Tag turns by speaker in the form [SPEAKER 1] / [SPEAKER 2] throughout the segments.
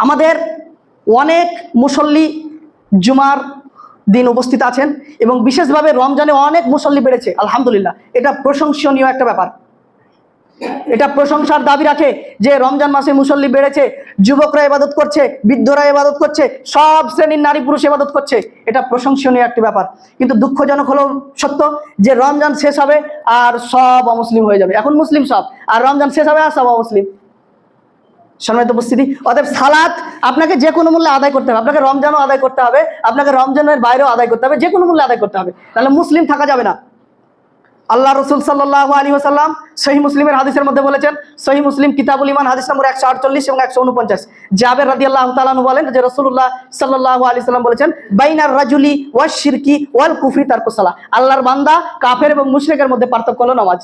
[SPEAKER 1] আমাদের অনেক মুসল্লি জুমার দিন উপস্থিত আছেন এবং বিশেষভাবে রমজানে অনেক মুসল্লি বেড়েছে, আলহামদুলিল্লাহ। এটা প্রশংসনীয় একটা ব্যাপার, এটা প্রশংসার দাবি রাখে যে রমজান মাসে মুসল্লি বেড়েছে, যুবকরা ইবাদত করছে, বৃদ্ধরা ইবাদত করছে, সব শ্রেণীর নারী পুরুষ ইবাদত করছে, এটা প্রশংসনীয় একটি ব্যাপার। কিন্তু দুঃখজনক হলো সত্য যে রমজান শেষ হবে আর সব অমুসলিম হয়ে যাবে। এখন মুসলিম সব, আর রমজান শেষ হবে আর সব অমুসলিম। সম্মানিত উপস্থিতি, অতএব সালাত আপনাকে যে কোনো মূল্যে আদায় করতে হবে। আপনাকে রমজানও আদায় করতে হবে, আপনাকে রমজানের বাইরেও আদায় করতে হবে, যে কোনো মূল্যে আদায় করতে হবে, তাহলে মুসলিম থাকা যাবে না। আল্লাহ রসুল সাল্লাল্লাহু আলাইহি ওয়াসাল্লাম সহিহ মুসলিমের হাদিসের মধ্যে বলেছেন, সহিহ মুসলিম কিতাবুল ঈমান হাদিস নম্বর 148 এবং 149, জাবের রাদিয়াল্লাহু তাআলা আনহু বলেন যে রাসূলুল্লাহ সাল্লাল্লাহু আলাইহি ওয়াসাল্লাম বলেছেন, বাইনার রাজুলি ওয়াশ শিরকি ওয়াল কুফরি তারকুস সালাহ। আল্লাহর বান্দা কাফের এবং মুশরিকের মধ্যে পার্থক্য হলো নামাজ।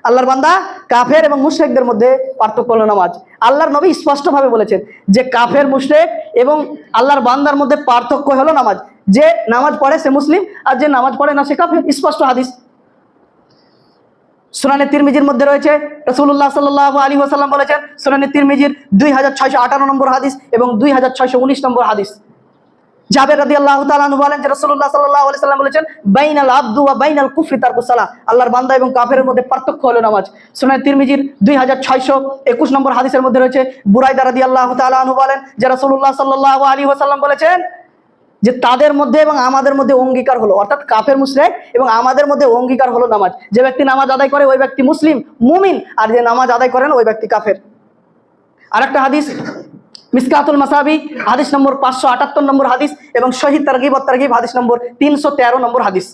[SPEAKER 1] আল্লাহর বান্দা কাফের এবং মুশরিকদের মধ্যে পার্থক্য হলো নামাজ। আল্লাহর নবী স্পষ্টভাবে বলেছেন যে কাফের মুশরিক এবং আল্লাহর বান্দার মধ্যে পার্থক্য হলো নামাজ। যে নামাজ পড়ে সে মুসলিম, আর যে নামাজ পড়ে না সে কাফের। স্পষ্ট হাদিস সুনানে তিরমিজির মধ্যে রয়েছে, রাসূলুল্লাহ সাল্লাল্লাহু আলাইহি ওয়াসাল্লাম বলেছেন, সুনানে তিরমিজির 2658 নম্বর হাদিস এবং 2619 নম্বর হাদিস। জাবের রাদিয়াল্লাহু তাআলা আনহু বলেন যে রাসূলুল্লাহ সাল্লাল্লাহু আলাইহি ওয়াসাল্লাম বলেছেন, বাইনাল আবদু ওয়া বাইনাল কুফরি তারকুস সালাহ। আল্লাহর বান্দা এবং কাফেরের মধ্যে পার্থক্য হলো নামাজ। সুনানে তিরমিজির 2621 নম্বর হাদিসের মধ্যে রয়েছে, বুরাইদা রাদিয়াল্লাহু তাআলা আনহু বলেন যে রাসূলুল্লাহ সাল্লাল্লাহু আলাইহি ওয়াসাল্লাম বলেছেন যে তাদের মধ্যে এবং আমাদের মধ্যে অঙ্গীকার হলো, অর্থাৎ কাফের মুশরিক এবং আমাদের মধ্যে অঙ্গীকার হলো নামাজ। যে ব্যক্তি নামাজ আদায় করে ওই ব্যক্তি মুসলিম মুমিন, আর যে নামাজ আদায় করে না ওই ব্যক্তি কাফের। আরেকটা হাদিস মিসকাতুল মাসাবি হাদিস নম্বর 578 নম্বর হাদিস এবং সহিহ তারগিব ওয়াত তারগিব হাদিস নম্বর 313 নম্বর হাদিস।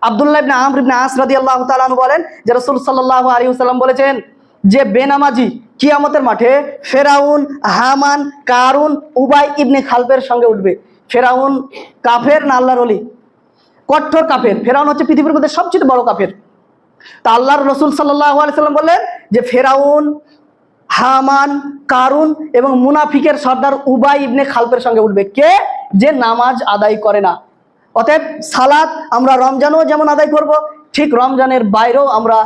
[SPEAKER 1] আব্দুল্লাহ ইবনে আমর ইবনে আস রাদিয়াল্লাহু তাআলা আনহু বলেন যে রাসূল সাল্লাল্লাহু আলাইহি ওয়াসাল্লাম বলেছেন যে বেনামাজি কিয়ামতের মাঠে ফেরাউন, হামান, কারুন, উবাই ইবনে খালফের সঙ্গে উঠবে। ফেরাউন কাফের না আল্লাহর ওলি? কঠোর কাফের। ফেরাউন হচ্ছে পৃথিবীর মধ্যে সবচেয়ে বড় কাফের। তা আল্লাহর রাসূল সাল্লাল্লাহু আলাইহি ওয়াসাল্লাম বললেন যে ফেরাউন, হামান, কারুন এবং মুনাফিকের সর্দার উবাই ইবনে খালফের সঙ্গে উঠবে। কে? যে নামাজ আদায় করে না। অতএব সালাত আমরা রমজানেও যেমন আদায় করব, ঠিক রমজানের বাইরেও আমরা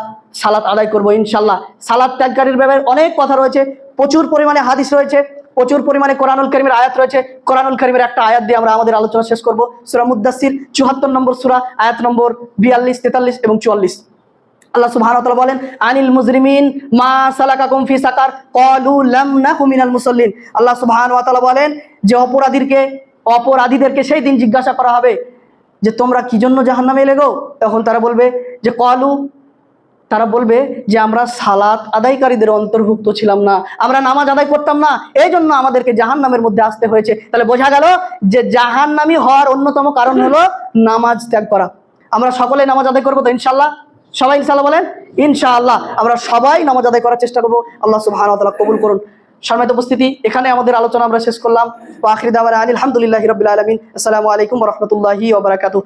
[SPEAKER 1] সালাত আদায় করব ইনশাআল্লাহ। সালাত ত্যাগকারীর ব্যাপারে অনেক কথা রয়েছে, প্রচুর পরিমাণে হাদিস রয়েছে, প্রচুর পরিমাণে কোরআনুল কারীমের আয়াত রয়েছে। কোরআনুল কারীমের একটা আয়াত দিয়ে আমরা আমাদের আলোচনা শেষ করব। সূরা মুদ্দাসসির 74 নম্বর সূরা, আয়াত নম্বর 42, 43 এবং 44। আল্লাহ সুবহানাহু ওয়া তাআলা বলেন, আনিল মুজরিমিন মা সালাকাকুম ফি সাকার ক্বালু লাম নাকু মিনাল মুসাল্লিন। আল্লাহ সুবহানাহু ওয়া তাআলা বলেন যে অপরাধীদেরকে সেই দিন জিজ্ঞাসা করা হবে যে তোমরা কি জন্য জাহান্নামে এলে গো? তখন তারা বলবে যে তারা বলবে যে আমরা সালাত আদায়কারীদের অন্তর্ভুক্ত ছিলাম না, আমরা নামাজ আদায় করতাম না, এই জন্য আমাদেরকে জাহান্নামের মধ্যে আসতে হয়েছে। তাহলে বোঝা গেল যে জাহান্নামী হওয়ার অন্যতম কারণ হলো নামাজ ত্যাগ করা। আমরা সকলে নামাজ আদায় করবো তো ইনশাআল্লাহ? সবাই ইনশাআল্লাহ বলেন ইনশাআল্লাহ। আমরা সবাই নামাজ আদায় করার চেষ্টা করবো। আল্লাহ সুবহানাহু ওয়া তাআলা কবুল করুন। সম্মানিত উপস্থিতি, এখানে আমাদের আলোচনা আমরা শেষ করলাম। ওয়া আখিরু দাওয়ানা আলহামদুলিল্লাহি রাব্বিল আলামিন। আসসালামু আলাইকুম ওয়া রাহমাতুল্লাহি ওয়া বারাকাতুহু।